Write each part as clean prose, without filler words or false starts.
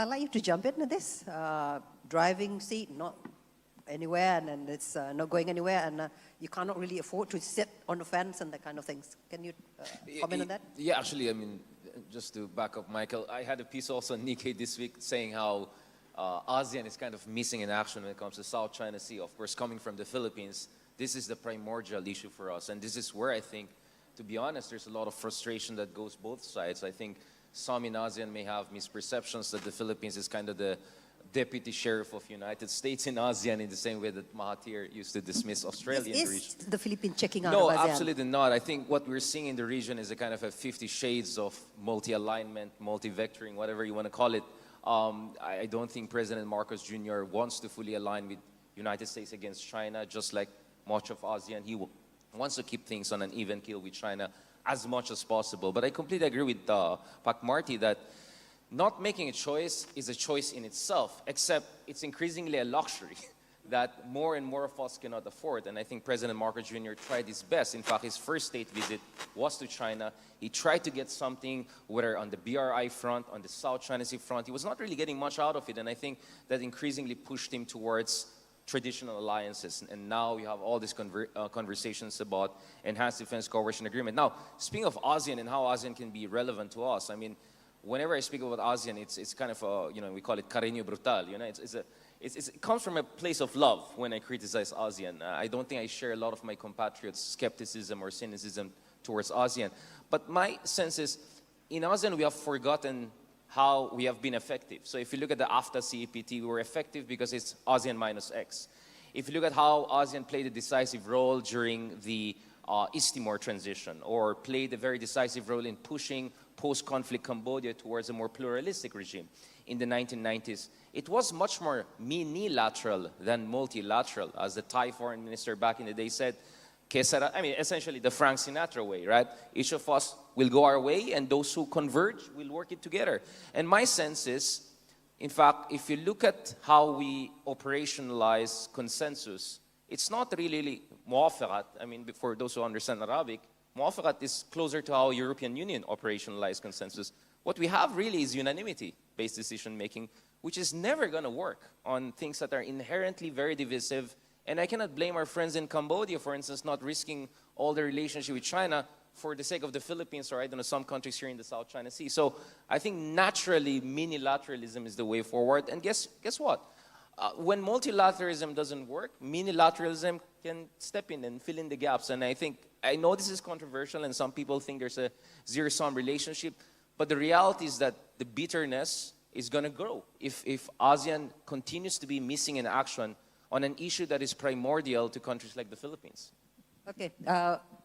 I'd like you to jump into this. Driving seat, not anywhere, and then it's not going anywhere, and you cannot really afford to sit on the fence and that kind of things. Can you comment on that? Yeah, actually, I mean, just to back up Michael, I had a piece also on Nikkei this week saying how ASEAN is kind of missing in action when it comes to South China Sea. Of course, coming from the Philippines, this is the primordial issue for us. And this is where I think, to be honest, there's a lot of frustration that goes both sides. I think some in ASEAN may have misperceptions that the Philippines is kind of the deputy sheriff of United States in ASEAN, in the same way that Mahathir used to dismiss Australia in the region. Is the Philippines checking out No, of ASEAN? absolutely not. I think what we're seeing in the region is a kind of a 50 shades of multi-alignment, multi-vectoring, whatever you want to call it. I don't think President Marcos Jr. wants to fully align with United States against China, just like much of ASEAN. He wants to keep things on an even keel with China as much as possible. But I completely agree with Pak Marty that not making a choice is a choice in itself, except it's increasingly a luxury that more and more of us cannot afford. And I think President Marcos Jr. tried his best. In fact, his first state visit was to China. He tried to get something, whether on the BRI front, on the South China Sea front. He was not really getting much out of it, and I think that increasingly pushed him towards traditional alliances. And now we have all these conversations about enhanced defense cooperation agreement. Now, speaking of ASEAN and how ASEAN can be relevant to us, I mean, whenever I speak about ASEAN, it's kind of a, you know, we call it cariño brutal. You know, it comes from a place of love when I criticize ASEAN. I don't think I share a lot of my compatriots' skepticism or cynicism towards ASEAN. But my sense is, in ASEAN, we have forgotten how we have been effective. So if you look at the AFTA CEPT, we were effective because it's ASEAN minus X. If you look at how ASEAN played a decisive role during the East Timor transition, or played a very decisive role in pushing post-conflict Cambodia towards a more pluralistic regime in the 1990s, it was much more minilateral than multilateral, as the Thai foreign minister back in the day said. I mean, essentially the Frank Sinatra way, right? Each of us will go our way, and those who converge will work it together. And my sense is, in fact, if you look at how we operationalize consensus, it's not really muafarat. I mean, for those who understand Arabic, muafarat is closer to how European Union operationalize consensus. What we have really is unanimity-based decision-making, which is never going to work on things that are inherently very divisive. And I cannot blame our friends in Cambodia, for instance, not risking all the relationship with China for the sake of the Philippines or, I don't know, some countries here in the South China Sea. So I think naturally minilateralism is the way forward. And guess what? When multilateralism doesn't work, minilateralism can step in and fill in the gaps. And I know this is controversial and some people think there's a zero-sum relationship, but the reality is that the bitterness is going to grow if ASEAN continues to be missing in action on an issue that is primordial to countries like the Philippines. Okay.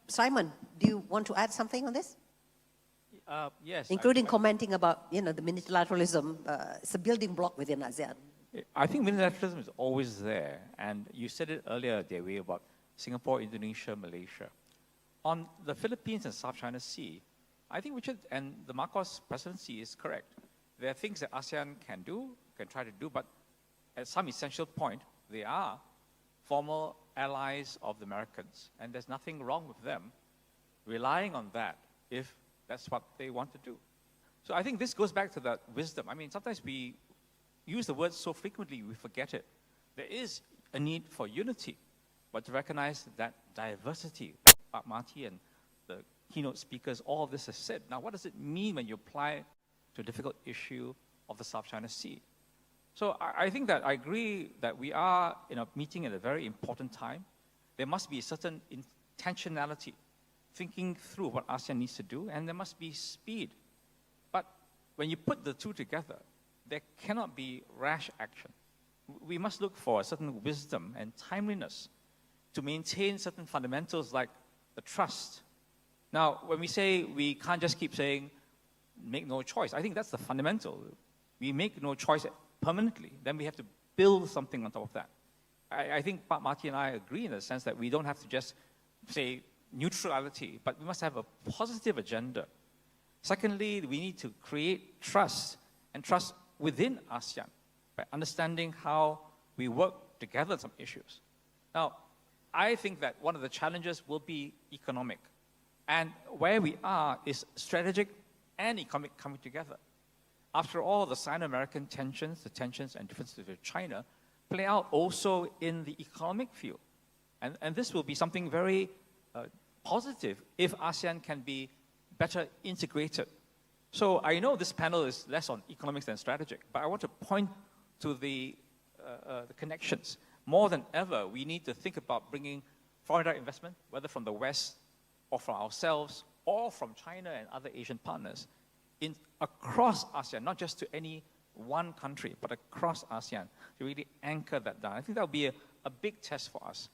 Simon, do you want to add something on this? Yes. Including commenting about, you know, the multilateralism. It's a building block within ASEAN. I think multilateralism is always there. And you said it earlier, Dewi, about Singapore, Indonesia, Malaysia. On the Philippines and South China Sea, I think Richard and the Marcos presidency is correct. There are things that ASEAN can do, can try to do, but at some essential point, they are former allies of the Americans, and there's nothing wrong with them relying on that if that's what they want to do. So I think this goes back to that wisdom. I mean, sometimes we use the word so frequently we forget it. There is a need for unity, but to recognize that diversity. Pak Marty and the keynote speakers, all of this is said. Now, what does it mean when you apply to a difficult issue of the South China Sea? So I think that I agree that we are in a meeting at a very important time. There must be a certain intentionality, thinking through what ASEAN needs to do, and there must be speed. But when you put the two together, there cannot be rash action. We must look for a certain wisdom and timeliness to maintain certain fundamentals like the trust. Now, when we say we can't just keep saying, make no choice, I think that's the fundamental. We make no choice permanently, then we have to build something on top of that. I think Pak Marty and I agree in the sense that we don't have to just say neutrality, but we must have a positive agenda. Secondly, we need to create trust, and trust within ASEAN by understanding how we work together on some issues. Now, I think that one of the challenges will be economic. And where we are is strategic and economic coming together. after all, the Sino-American tensions, the tensions and differences with China, play out also in the economic field. And this will be something very positive if ASEAN can be better integrated. So I know this panel is less on economics than strategic, but I want to point to the connections. More than ever, we need to think about bringing foreign direct investment, whether from the West or from ourselves or from China and other Asian partners, across ASEAN, not just to any one country, but across ASEAN, to really anchor that down. I think that will be a big test for us.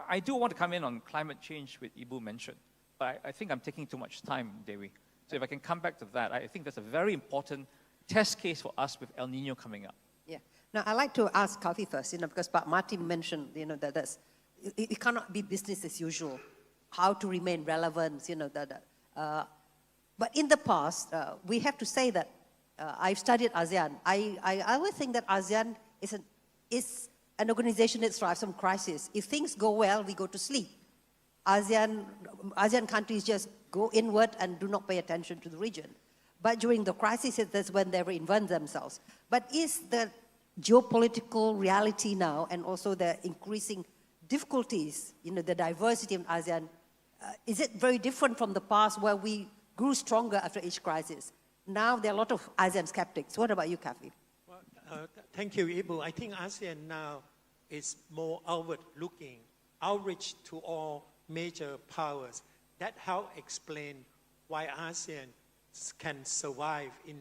I do want to come in on climate change, which Ibu mentioned, but I think I'm taking too much time, Dewi. So if I can come back to that, I think that's a very important test case for us with El Nino coming up. Yeah. Now, I'd like to ask Kavi first, because Pak Martin mentioned, that it cannot be business as usual, how to remain relevant, but in the past, we have to say that I've studied ASEAN. I always think that ASEAN is an organization that thrives on crisis. If things go well, we go to sleep. ASEAN countries just go inward and do not pay attention to the region. But during the crisis, that's when they reinvent themselves. But is the geopolitical reality now, and also the increasing difficulties, the diversity of ASEAN, is it very different from the past where we grew stronger after each crisis? Now there are a lot of ASEAN skeptics. What about you, Kavi? Well, thank you, Ibu. I think ASEAN now is more outward-looking, outreach to all major powers. That helps explain why ASEAN can survive in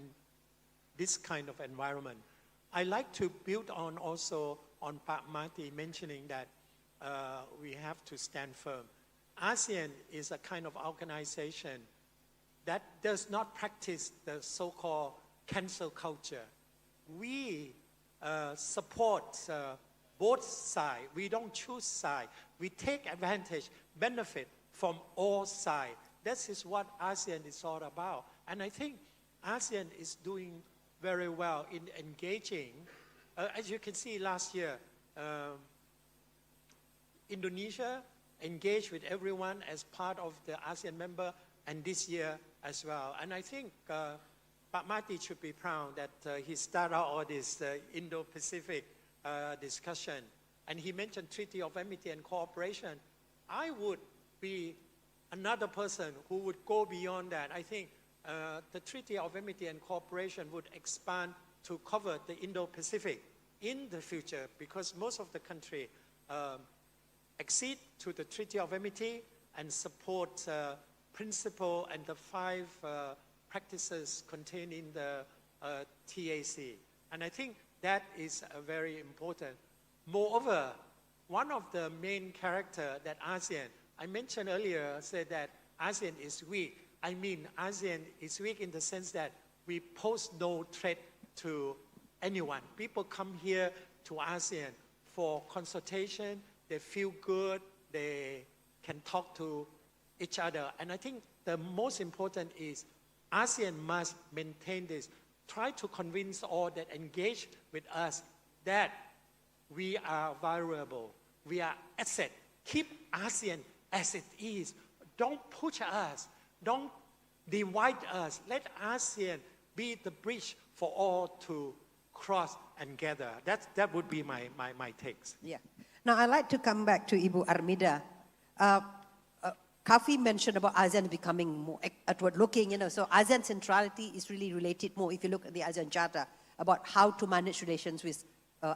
this kind of environment. I like to build on also on Pak Marty mentioning that we have to stand firm. ASEAN is a kind of organization that does not practice the so-called cancel culture. We support both sides. We don't choose sides. We take advantage, benefit from all sides. This is what ASEAN is all about. And I think ASEAN is doing very well in engaging. As you can see last year, Indonesia engaged with everyone as part of the ASEAN member, and this year as well. And I think Pak Marty should be proud that he started all this Indo-Pacific discussion. And he mentioned Treaty of Amity and Cooperation. I would be another person who would go beyond that. I think the Treaty of Amity and Cooperation would expand to cover the Indo-Pacific in the future, because most of the country accede to the Treaty of Amity and support principle and the 5 practices contained in the TAC. And I think that is very important. Moreover, one of the main character that ASEAN, I mentioned earlier, said that ASEAN is weak. I mean, ASEAN is weak in the sense that we pose no threat to anyone. People come here to ASEAN for consultation. They feel good. They can talk to each other. And I think the most important is ASEAN must maintain this. Try to convince all that engage with us that we are vulnerable. We are asset. Keep ASEAN as it is. Don't push us. Don't divide us. Let ASEAN be the bridge for all to cross and gather. That would be my takes. Yeah. Now, I'd like to come back to Ibu Armida. Kafi mentioned about ASEAN becoming more outward-looking, so ASEAN centrality is really related more, if you look at the ASEAN Charter, about how to manage relations with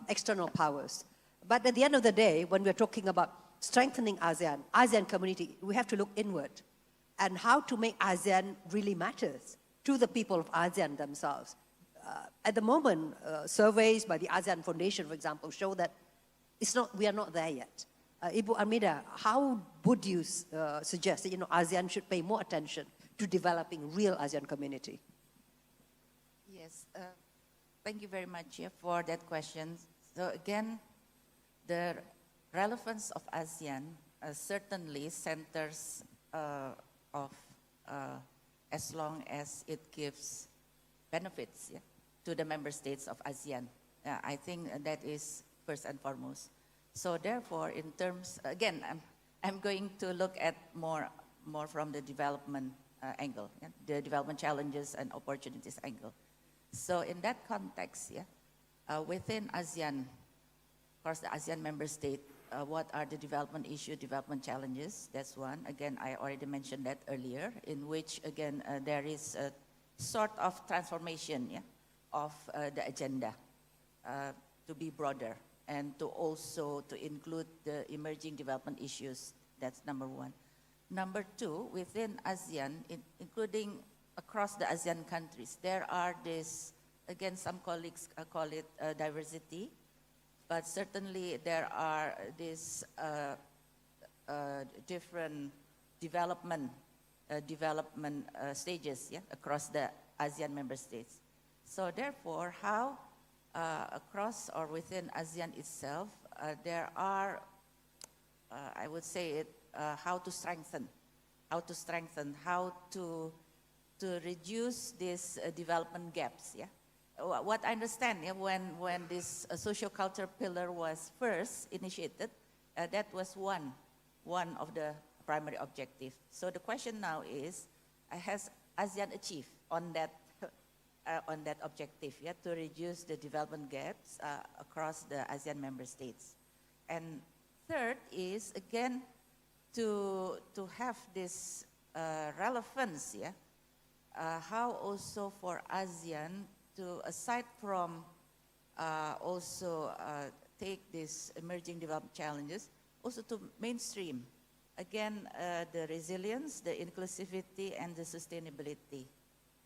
external powers. But at the end of the day, when we're talking about strengthening ASEAN community, we have to look inward, and how to make ASEAN really matters to the people of ASEAN themselves. At the moment, surveys by the ASEAN Foundation, for example, show that we are not there yet. Ibu Armida, how would you suggest that ASEAN should pay more attention to developing real ASEAN community? Yes, thank you very much for that question. So again, the relevance of ASEAN certainly centers of as long as it gives benefits to the member states of ASEAN. I think that is first and foremost. So therefore, in terms, again, I'm going to look at more from the development angle, the development challenges and opportunities angle. So in that context, within ASEAN, of course, the ASEAN member state, what are the development issues, development challenges? That's one. Again, I already mentioned that earlier, in which, again, there is a sort of transformation of the agenda to be broader and to also to include the emerging development issues. That's number one. Number two, within ASEAN, including across the ASEAN countries, there are this, again, some colleagues call it diversity, but certainly there are these different development stages across the ASEAN member states. So therefore, how across or within ASEAN itself, there are, I would say it, how to strengthen, how to reduce these development gaps, What I understand, when this social culture pillar was first initiated, that was one of the primary objectives. So the question now is, has ASEAN achieved on that objective, to reduce the development gaps across the ASEAN member states? And third is, again, to have this relevance, how also for ASEAN to, aside from also take these emerging development challenges, also to mainstream, again, the resilience, the inclusivity, and the sustainability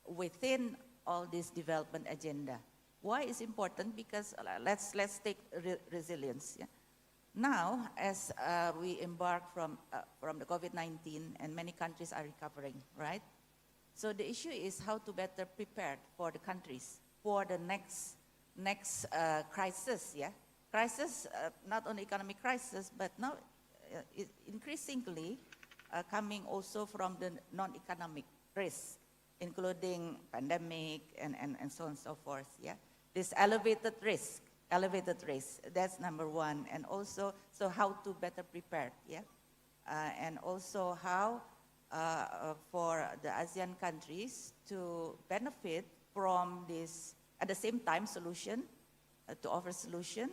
within all this development agenda. Why is important? Because let's take resilience. Now, as we embark from the COVID-19, and many countries are recovering, right? So the issue is how to better prepare for the countries for the next crisis, Crisis, not only economic crisis, but now increasingly coming also from the non-economic risks, including pandemic and so on and so forth, This elevated risk, that's number one. And also, so how to better prepare, and also how for the ASEAN countries to benefit from this, at the same time, solution, to offer solution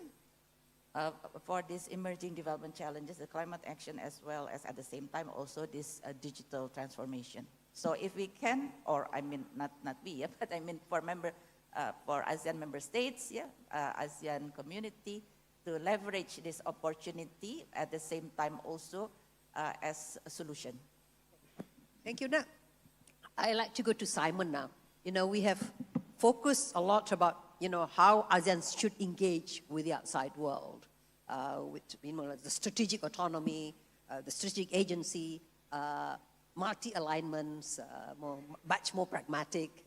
for these emerging development challenges, the climate action, as well as at the same time also this digital transformation. So if we can, or I mean, not we, but I mean for ASEAN member states, ASEAN community, to leverage this opportunity at the same time also as a solution. Thank you. Now, I'd like to go to Simon now. We have focused a lot about, how ASEAN should engage with the outside world, with, the strategic autonomy, the strategic agency, multi-alignments, much more pragmatic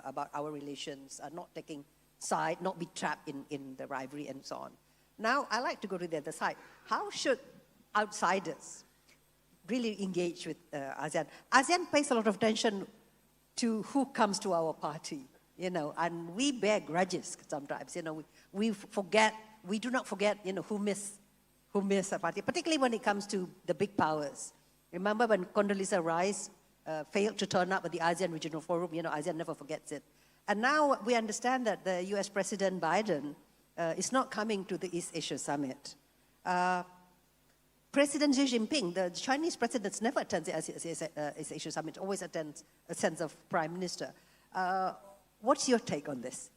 about our relations, not taking side, not be trapped in the rivalry and so on. Now, I like to go to the other side. How should outsiders really engage with ASEAN? ASEAN pays a lot of attention to who comes to our party, and we bear grudges sometimes. We do not forget, who miss a party, particularly when it comes to the big powers. Remember when Condoleezza Rice failed to turn up at the ASEAN Regional Forum? ASEAN never forgets it. And now we understand that the US President Biden is not coming to the East Asia Summit. President Xi Jinping, the Chinese president, never attends the East Asia Summit, always attends a sense of prime minister. What's your take on this?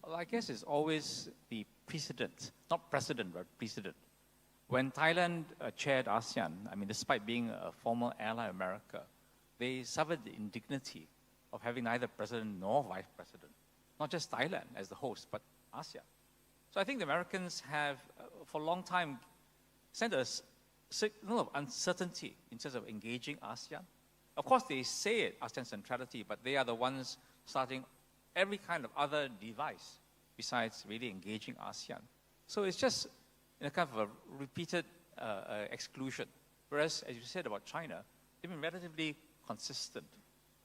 Well, I guess it's always the precedent, not precedent, but precedent. When Thailand chaired ASEAN, despite being a former ally of America, they suffered the indignity of having neither president nor vice president, not just Thailand as the host, but ASEAN. So I think the Americans have, for a long time, sent a signal of uncertainty in terms of engaging ASEAN. Of course, they say it, ASEAN centrality, but they are the ones starting every kind of other device besides really engaging ASEAN. So it's just in a kind of a repeated exclusion. Whereas, as you said about China, they've been relatively consistent.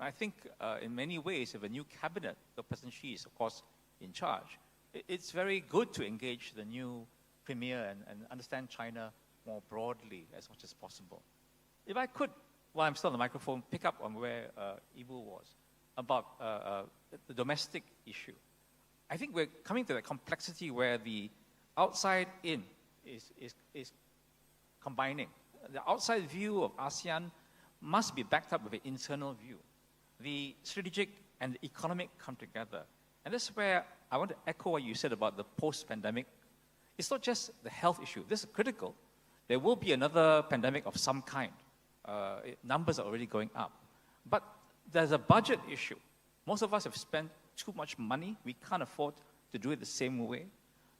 I think in many ways, if a new cabinet, the President Xi is, of course, in charge, it's very good to engage the new premier and understand China more broadly as much as possible. If I could, while I'm still on the microphone, pick up on where Ibu was. about the domestic issue. I think we're coming to the complexity where the outside in is combining. The outside view of ASEAN must be backed up with an internal view. The strategic and the economic come together. And this is where I want to echo what you said about the post-pandemic. It's not just the health issue. This is critical. There will be another pandemic of some kind. Numbers are already going up. But there's a budget issue. Most of us have spent too much money. We can't afford to do it the same way.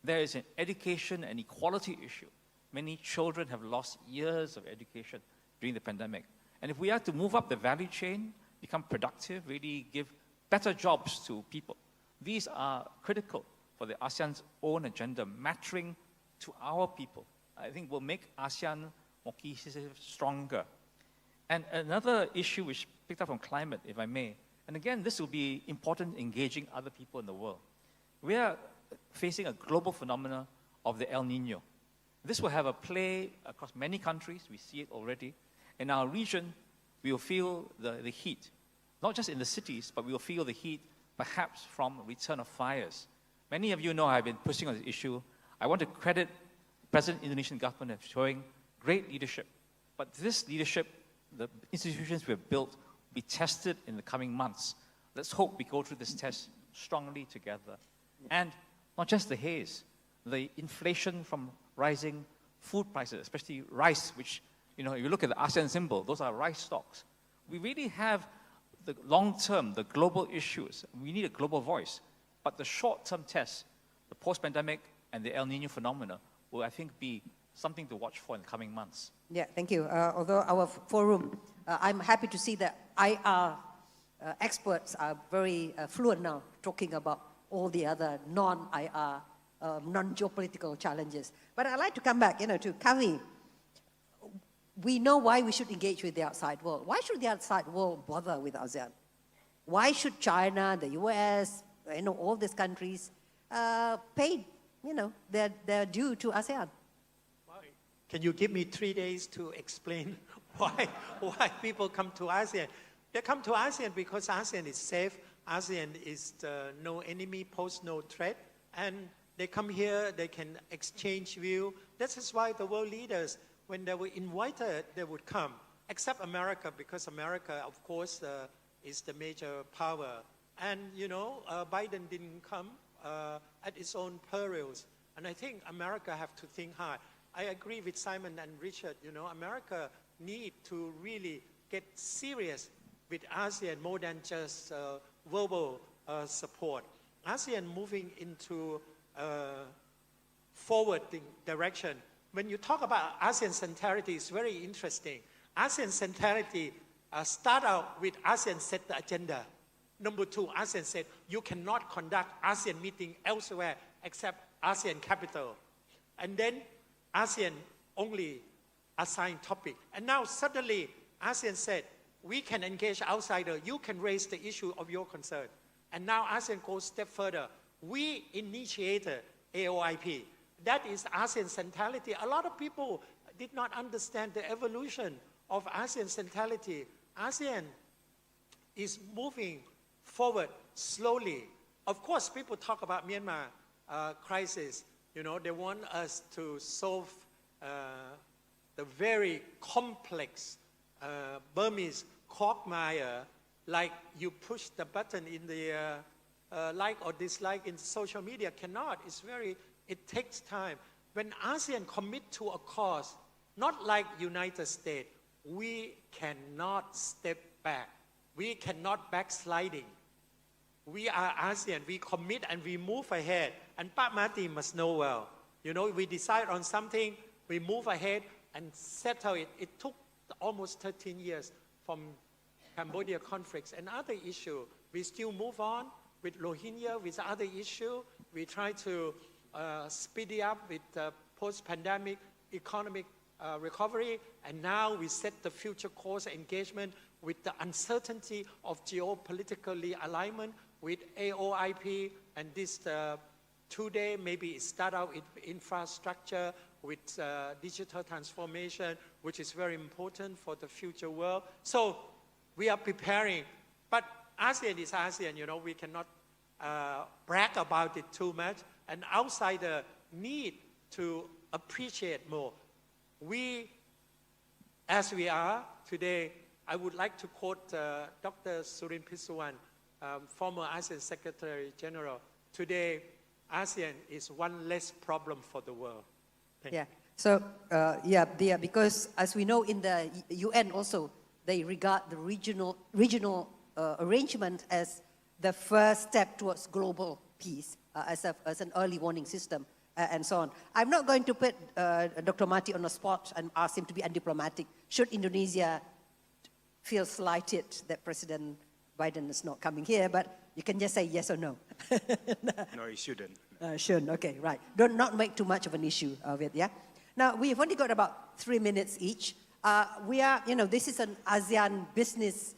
There is an education and equality issue. Many children have lost years of education during the pandemic. And if we are to move up the value chain, become productive, really give better jobs to people, these are critical for the ASEAN's own agenda, mattering to our people. I think will make ASEAN more cohesive, stronger. And another issue which picked up from climate, if I may, and again, this will be important engaging other people in the world. We are facing a global phenomenon of the El Nino. This will have a play across many countries. We see it already. In our region, we will feel the heat, not just in the cities, but we will feel the heat perhaps from return of fires. Many of you know I've been pushing on this issue. I want to credit President Indonesian government of showing great leadership. But this leadership, the institutions we have built, will be tested in the coming months. Let's hope we go through this test strongly together. And not just the haze, the inflation from rising food prices, especially rice, which, you know, if you look at the ASEAN symbol, those are rice stocks. We really have the long-term, the global issues. We need a global voice. But the short-term tests, the post-pandemic and the El Nino phenomena, will, I think, be something to watch for in the coming months. Yeah, thank you. Although our forum, I'm happy to see that IR experts are very fluent now, talking about all the other non-IR, non-geopolitical challenges. But I'd like to come back, to Kavi. We know why we should engage with the outside world. Why should the outside world bother with ASEAN? Why should China, the US, all these countries pay, their due to ASEAN? Can you give me 3 days to explain why people come to ASEAN? They come to ASEAN because ASEAN is safe. ASEAN is no enemy, pose no threat. And they come here, they can exchange view. This is why the world leaders, when they were invited, they would come. Except America, because America, of course, is the major power. And, Biden didn't come at its own perils. And I think America have to think hard. I agree with Simon and Richard, America need to really get serious with ASEAN more than just verbal support. ASEAN moving into forward direction. When you talk about ASEAN centrality, it's very interesting. ASEAN centrality start out with ASEAN set the agenda. Number 2, ASEAN said you cannot conduct ASEAN meeting elsewhere except ASEAN capital. And then ASEAN only assigned topic. And now suddenly ASEAN said, we can engage outsider. You can raise the issue of your concern. And now ASEAN goes a step further. We initiated AOIP. That is ASEAN centrality. A lot of people did not understand the evolution of ASEAN centrality. ASEAN is moving forward slowly. Of course, people talk about Myanmar crisis. They want us to solve the very complex Burmese quagmire, like you push the button in the like or dislike in social media. Cannot. It takes time. When ASEAN commit to a cause, not like United States, we cannot step back. We cannot backsliding. We are ASEAN. We commit and we move ahead. And Pak Mati must know well. We decide on something, we move ahead and settle it. It took almost 13 years from Cambodia conflicts and other issue. We still move on with Rohingya, with other issue. We try to speed it up with post-pandemic economic recovery. And now we set the future course engagement with the uncertainty of geopolitical alignment with AOIP and this today maybe start out with infrastructure, with digital transformation, which is very important for the future world. So we are preparing. But ASEAN is ASEAN, we cannot brag about it too much. And outsiders need to appreciate more. We, as we are today, I would like to quote Dr. Surin Pissuwan, former ASEAN Secretary General. Today, ASEAN is one less problem for the world. Thank you. So, because as we know in the UN also, they regard the regional arrangement as the first step towards global peace, as an early warning system, and so on. I'm not going to put Dr. Marty on the spot and ask him to be undiplomatic. Should Indonesia feel slighted that President Biden is not coming here, but you can just say yes or no. No, he shouldn't. Shouldn't, okay, right. Don't not make too much of an issue of it, yeah? Now, we've only got about 3 minutes each. We are, this is an ASEAN Business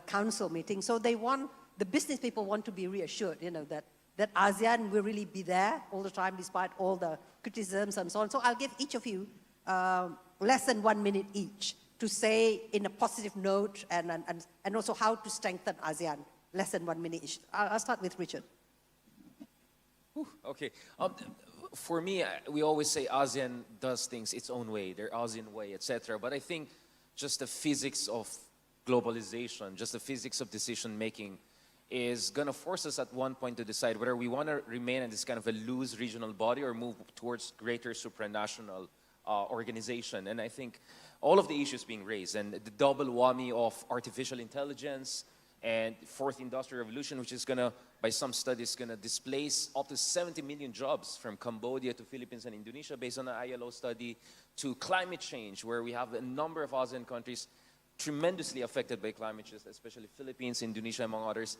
Council meeting, so the business people want to be reassured, that ASEAN will really be there all the time despite all the criticisms and so on. So I'll give each of you less than 1 minute each to say in a positive note and also how to strengthen ASEAN. Less than 1 minute each. I'll start with Richard. Okay. For me, we always say ASEAN does things its own way, their ASEAN way, etc. But I think just the physics of globalization, just the physics of decision making is going to force us at one point to decide whether we want to remain in this kind of a loose regional body or move towards greater supranational organization. And I think all of the issues being raised and the double whammy of artificial intelligence and fourth industrial revolution, which is going to, by some studies, going to displace up to 70 million jobs from Cambodia to Philippines and Indonesia based on an ILO study, to climate change, where we have a number of ASEAN countries tremendously affected by climate change, especially Philippines, Indonesia, among others.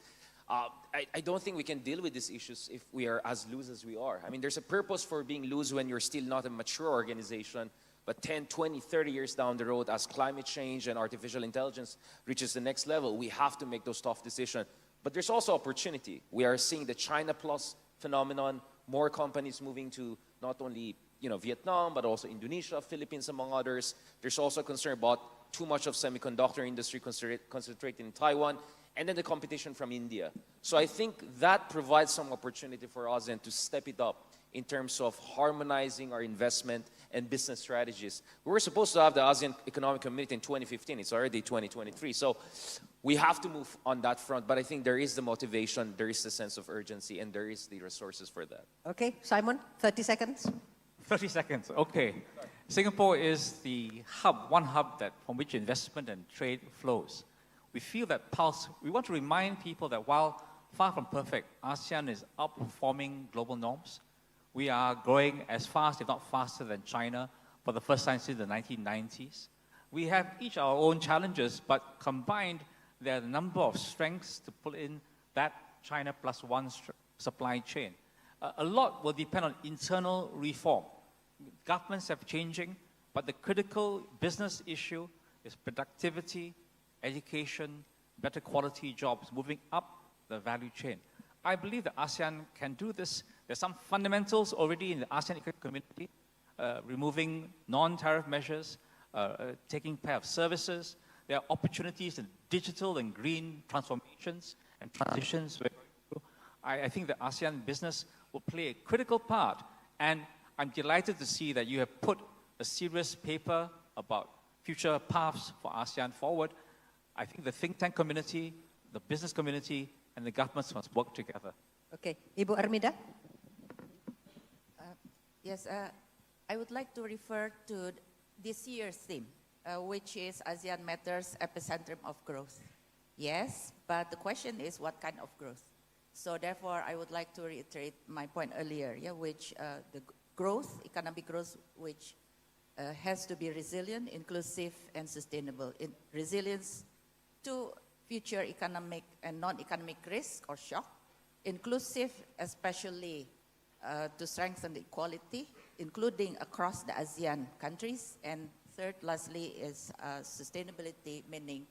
I don't think we can deal with these issues if we are as loose as we are. I mean, there's a purpose for being loose when you're still not a mature organization, but 10, 20, 30 years down the road, as climate change and artificial intelligence reaches the next level, we have to make those tough decisions. But there's also opportunity. We are seeing the China Plus phenomenon, more companies moving to not only Vietnam, but also Indonesia, Philippines, among others. There's also concern about too much of semiconductor industry concentrated in Taiwan, and then the competition from India. So I think that provides some opportunity for ASEAN to step it up in terms of harmonizing our investment and business strategies. We were supposed to have the ASEAN Economic Community in 2015. It's already 2023. So we have to move on that front. But I think there is the motivation, there is the sense of urgency, and there is the resources for that. Okay, Simon, 30 seconds. 30 seconds, okay. Singapore is the hub, one hub from which investment and trade flows. We feel that pulse. We want to remind people that while far from perfect, ASEAN is outperforming global norms. We are growing as fast, if not faster, than China for the first time since the 1990s. We have each our own challenges, but combined, there are a number of strengths to pull in that China plus one supply chain. A lot will depend on internal reform. Governments are changing, but the critical business issue is productivity, education, better quality jobs, moving up the value chain. I believe that ASEAN can do this. There's some fundamentals already in the ASEAN Economic Community, removing non-tariff measures, taking care of services. There are opportunities in digital and green transformations and transitions. I think the ASEAN business will play a critical part. And I'm delighted to see that you have put a serious paper about future paths for ASEAN forward. I think the think tank community, the business community, and the governments must work together. Okay, Ibu Armida. Yes, I would like to refer to this year's theme, which is ASEAN Matters Epicentrum of Growth. Yes, but the question is what kind of growth? So therefore, I would like to reiterate my point earlier, which the growth, economic growth, which has to be resilient, inclusive, and sustainable. Resilience to future economic and non-economic risk or shock. Inclusive, especially to strengthen the equality, including across the ASEAN countries. And third, lastly, is sustainability, meaning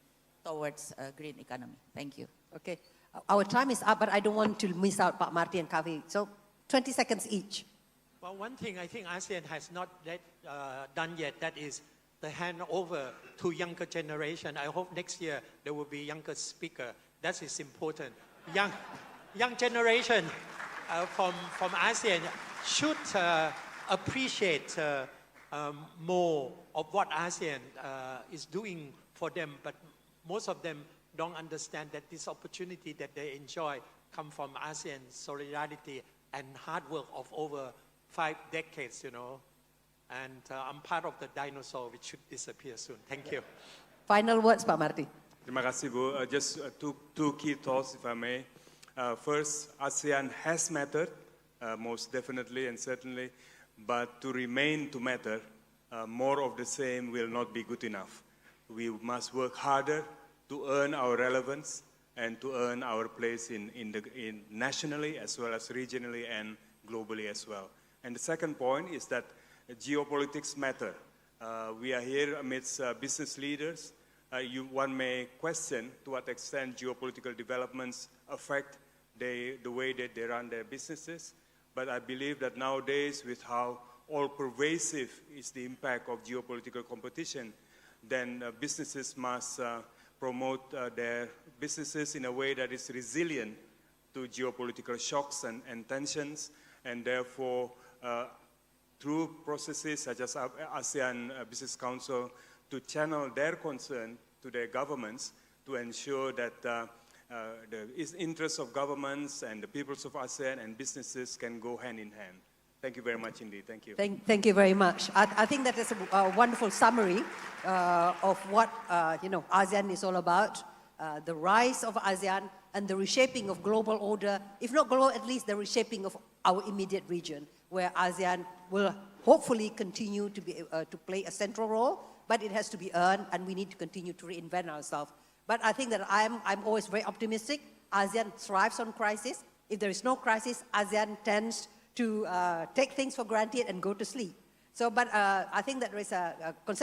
towards a green economy. Thank you. Okay, our time is up, but I don't want to miss out Pak Marty and Kavi. So 20 seconds each. Well, one thing I think ASEAN has not done yet, that is the handover to younger generation. I hope next year there will be younger speaker That is important. Young generation from ASEAN should appreciate more of what ASEAN is doing for them, but most of them don't understand that this opportunity that they enjoy come from ASEAN solidarity and hard work of over 5 decades, you know. And I'm part of the dinosaur which should disappear soon. Thank you. Final words, Pak Marty. Terima kasih, Bu. Just two key thoughts, if I may. First, ASEAN has mattered, most definitely and certainly, but to remain to matter, more of the same will not be good enough. We must work harder to earn our relevance and to earn our place in nationally as well as regionally and globally as well. And the second point is that geopolitics matter. We are here amidst business leaders. One may question to what extent geopolitical developments affect the way that they run their businesses. But I believe that nowadays, with how all-pervasive is the impact of geopolitical competition, then businesses must promote their businesses in a way that is resilient to geopolitical shocks and tensions, and therefore, through processes such as ASEAN Business Council, to channel their concern to their governments to ensure that the interests of governments and the peoples of ASEAN and businesses can go hand in hand. Thank you very much indeed. Thank you. Thank you very much. I think that is a wonderful summary of what ASEAN is all about, the rise of ASEAN and the reshaping of global order, if not global, at least the reshaping of our immediate region, where ASEAN will hopefully continue to play a central role, but it has to be earned, and we need to continue to reinvent ourselves. But I think that I'm always very optimistic. ASEAN thrives on crisis. If there is no crisis, ASEAN tends to take things for granted and go to sleep. So, but I think that there is a consensus